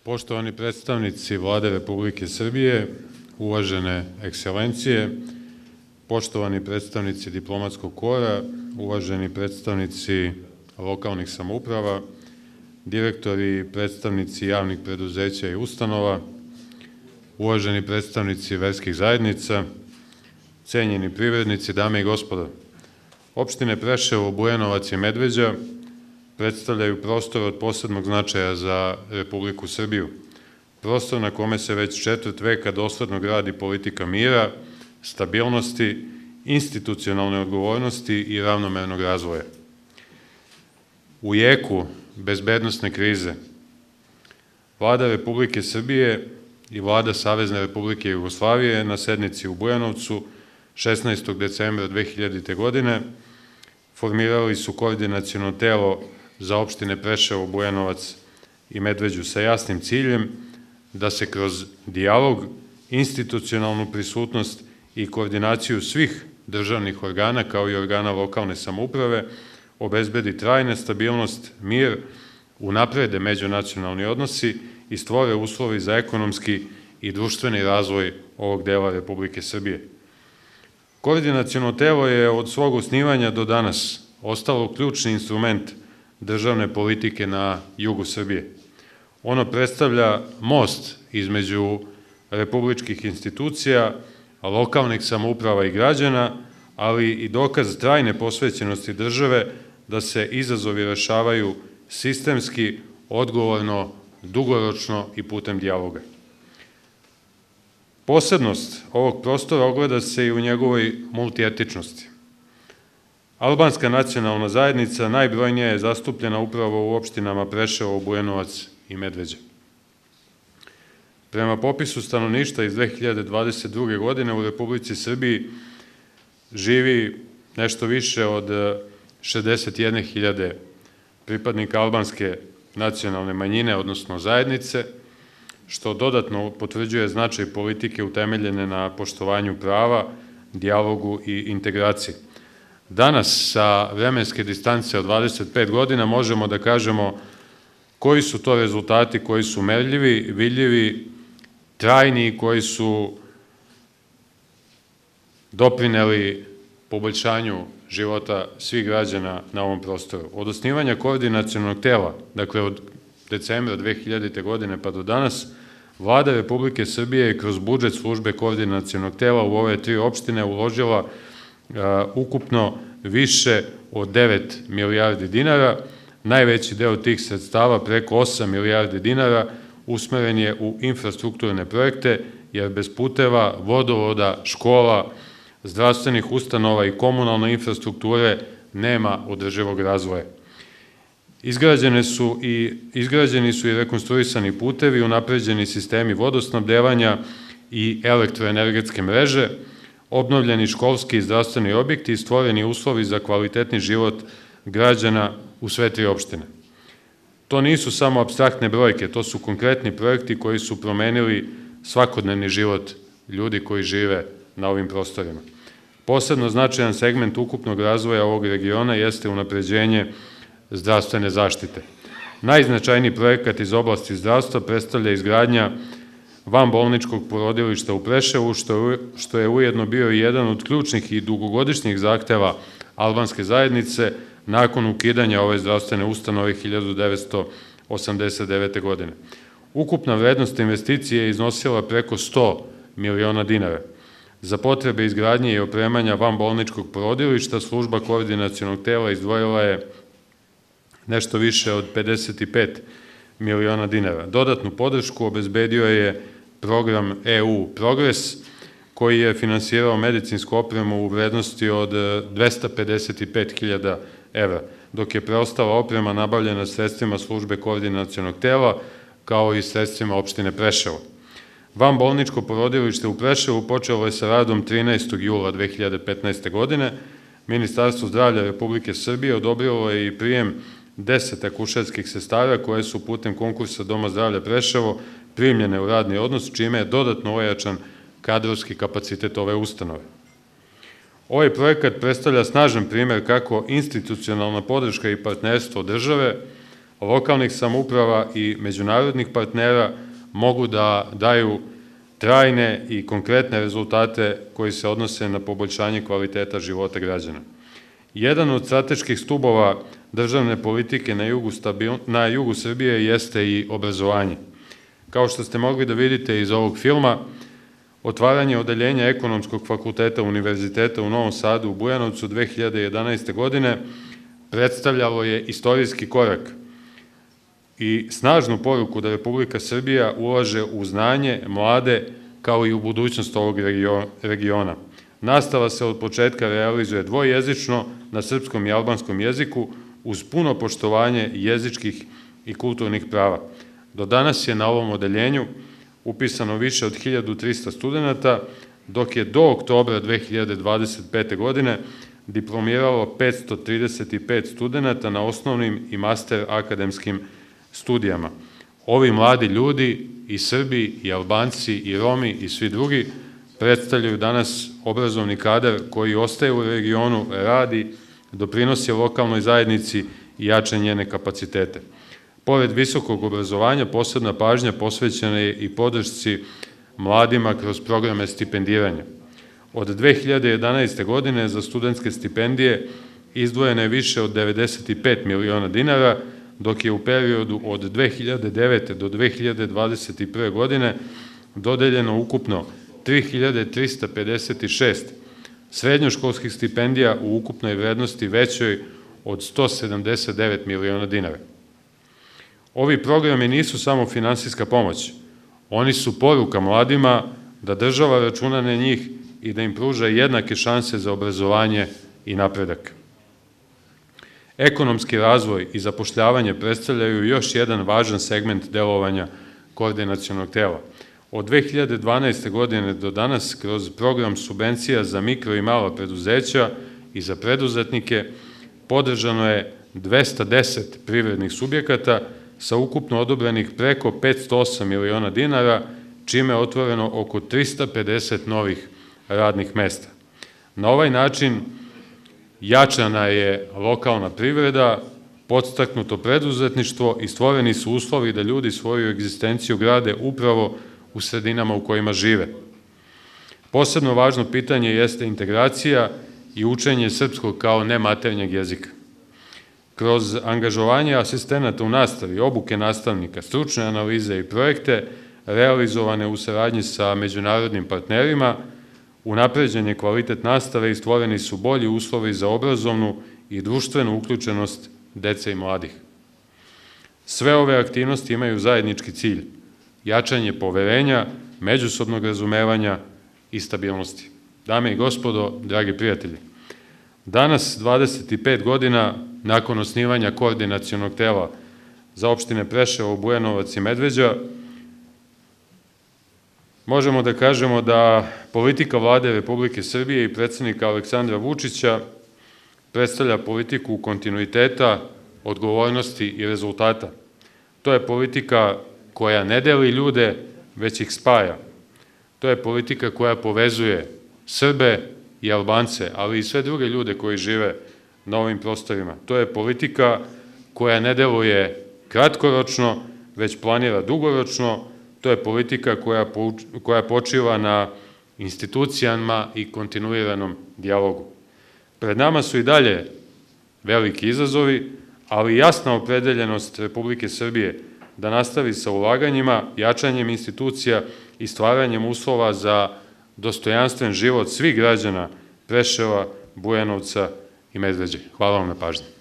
Poštovani predstavnici Vlade Republike Srbije, uvažene ekscelencije, poštovani predstavnici diplomatskog kora, uvaženi predstavnici lokalnih samouprava, direktori i predstavnici javnih preduzeća i ustanova, uvaženi predstavnici verskih zajednica, cenjeni privrednici, dame i gospodo, opštine Preševo, Bujanovac i Medveđa predstavljaju prostor od posebnog značaja za Republiku Srbiju. Prostor na kome se već četvrt veka dosledno gradi politika mira, stabilnosti, institucionalne odgovornosti i ravnomernog razvoja. U jeku bezbednosne krize Vlada Republike Srbije i Vlada Savezne Republike Jugoslavije na sednici u Bujanovcu 16. decembra 2000. godine formirali su koordinaciono telo za opštine Preševo, Bujanovac i Medveđu sa jasnim ciljem da se kroz dijalog, institucionalnu prisutnost i koordinaciju svih državnih organa kao i organa lokalne samouprave obezbedi trajna stabilnost, mir, unaprede međunacionalni odnosi i stvore uslovi za ekonomski i društveni razvoj ovog dela Republike Srbije. Koordinaciono telo je od svog osnivanja do danas ostalo ključni instrument državne politike na jugu Srbije. Ono predstavlja most između republičkih institucija, lokalnih samouprava i građana, ali i dokaz trajne posvećenosti države da se izazovi rešavaju sistemski, odgovorno, dugoročno i putem dijaloga. Posebnost ovog prostora ogleda se i u njegovoj multietičnosti. Albanska nacionalna zajednica najbrojnija je zastupljena upravo u opštinama Preševo, Bujanovac i Medveđa. Prema popisu stanovništva iz 2022. godine u Republici Srbiji živi nešto više od 61.000 pripadnika albanske nacionalne manjine, odnosno zajednice, što dodatno potvrđuje značaj politike utemeljene na poštovanju prava, dijalogu i integraciji. Danas, sa vremenske distance od 25 godina, možemo da kažemo koji su to rezultati koji su merljivi, vidljivi, trajni i koji su doprineli poboljšanju života svih građana na ovom prostoru. Od osnivanja koordinacionog tela, dakle od decembra 2000. godine pa do danas, Vlada Republike Srbije je kroz budžet službe koordinacionog tela u ove tri opštine uložila ukupno više od 9 milijardi dinara. Najveći deo tih sredstava, preko 8 milijardi dinara, usmeren je u infrastrukturne projekte, jer bez puteva, vodovoda, škola, zdravstvenih ustanova i komunalne infrastrukture nema održivog razvoja. Izgrađeni su i rekonstruisani putevi, unapređeni sistemi vodosnabdevanja i elektroenergetske mreže, obnovljeni školski i zdravstveni objekti i stvoreni uslovi za kvalitetni život građana u sve tri opštine. To nisu samo apstraktne brojke, to su konkretni projekti koji su promenili svakodnevni život ljudi koji žive na ovim prostorima. Posebno značajan segment ukupnog razvoja ovog regiona jeste unapređenje zdravstvene zaštite. Najznačajniji projekat iz oblasti zdravstva predstavlja izgradnja vanbolničkog porodilišta u Preševu, što je ujedno bio i jedan od ključnih i dugogodišnjih zahteva albanske zajednice nakon ukidanja ove zdravstvene ustanove 1989. godine. Ukupna vrednost investicije je iznosila preko 100 miliona dinara. Za potrebe izgradnje i opremanja vanbolničkog porodilišta služba koordinacionog tela izdvojila je nešto više od 55 miliona dinara. Dodatnu podršku obezbedio je program EU Progres, koji je finansirao medicinsku opremu u vrednosti od 255.000 evra, dok je preostala oprema nabavljena sredstvima službe koordinacionog tela, kao i sredstvima opštine Preševo. Vanbolničko porodilište u Preševu počelo je sa radom 13. jula 2015. godine. Ministarstvo zdravlja Republike Srbije odobrilo je i prijem 10 akušerskih sestara koje su putem konkursa Doma zdravlja Preševo primljene u radni odnos, čime je dodatno ojačan kadrovski kapacitet ove ustanove. Ovaj projekat predstavlja snažan primer kako institucionalna podrška i partnerstvo države, lokalnih samouprava i međunarodnih partnera mogu da daju trajne i konkretne rezultate koji se odnose na poboljšanje kvaliteta života građana. Jedan od strateških stubova državne politike na jugu Srbije jeste i obrazovanje. Kao što ste mogli da vidite iz ovog filma, otvaranje odeljenja Ekonomskog fakulteta Univerziteta u Novom Sadu u Bujanovcu 2011. godine predstavljalo je istorijski korak i snažnu poruku da Republika Srbija ulaže u znanje, mlade, kao i u budućnost ovog regiona. Nastava se od početka realizuje dvojezično na srpskom i albanskom jeziku uz puno poštovanje jezičkih i kulturnih prava. Do danas je na ovom odeljenju upisano više od 1300 studenta, dok je do oktobra 2025. godine diplomiralo 535 studenta na osnovnim i master akademskim studijama. Ovi mladi ljudi, i Srbi, i Albanci, i Romi, i svi drugi, predstavljaju danas obrazovni kadar koji ostaje u regionu, radi, doprinosi lokalnoj zajednici i jača njene kapacitete. Pored visokog obrazovanja, posebna pažnja posvećena je i podršci mladima kroz programe stipendiranja. Od 2011. godine za studentske stipendije izdvojeno je više od 95 miliona dinara, dok je u periodu od 2009. do 2021. godine dodeljeno ukupno 3356 srednjoškolskih stipendija u ukupnoj vrednosti većoj od 179 miliona dinara. Ovi programi nisu samo finansijska pomoć, oni su poruka mladima da država računa na njih i da im pruža jednake šanse za obrazovanje i napredak. Ekonomski razvoj i zapošljavanje predstavljaju još jedan važan segment delovanja koordinacionog tela. Od 2012. godine do danas, kroz program subvencija za mikro i mala preduzeća i za preduzetnike, podržano je 210 privrednih subjekata sa ukupno odobrenih preko 508 miliona dinara, čime je otvoreno oko 350 novih radnih mesta. Na ovaj način jačana je lokalna privreda, podstaknuto preduzetništvo i stvoreni su uslovi da ljudi svoju egzistenciju grade upravo u sredinama u kojima žive. Posebno važno pitanje jeste integracija i učenje srpskog kao nematernjeg jezika. Kroz angažovanje asistenata u nastavi, obuke nastavnika, stručne analize i projekte realizovane u saradnji sa međunarodnim partnerima, unapređen je kvalitet nastave i stvoreni su bolji uslovi za obrazovnu i društvenu uključenost dece i mladih. Sve ove aktivnosti imaju zajednički cilj: jačanje poverenja, međusobnog razumevanja i stabilnosti. Dame i gospodo, dragi prijatelji, danas, 25 godina nakon osnivanja koordinacionog tela za opštine Preševo, Bujanovac i Medveđa, možemo da kažemo da politika Vlade Republike Srbije i predsednika Aleksandra Vučića predstavlja politiku kontinuiteta, odgovornosti i rezultata. To je politika koja ne deli ljude, već ih spaja. To je politika koja povezuje Srbe i Albance, ali i sve druge ljude koji žive na ovim prostorima. To je politika koja ne deluje kratkoročno, već planira dugoročno. To je politika koja počiva na institucijama i kontinuiranom dijalogu. Pred nama su i dalje veliki izazovi, ali jasna opredeljenost Republike Srbije da nastavi sa ulaganjima, jačanjem institucija i stvaranjem uslova za dostojanstven život svih građana Preševa, Bujanovca i Medveđe. Hvala vam na pažnji.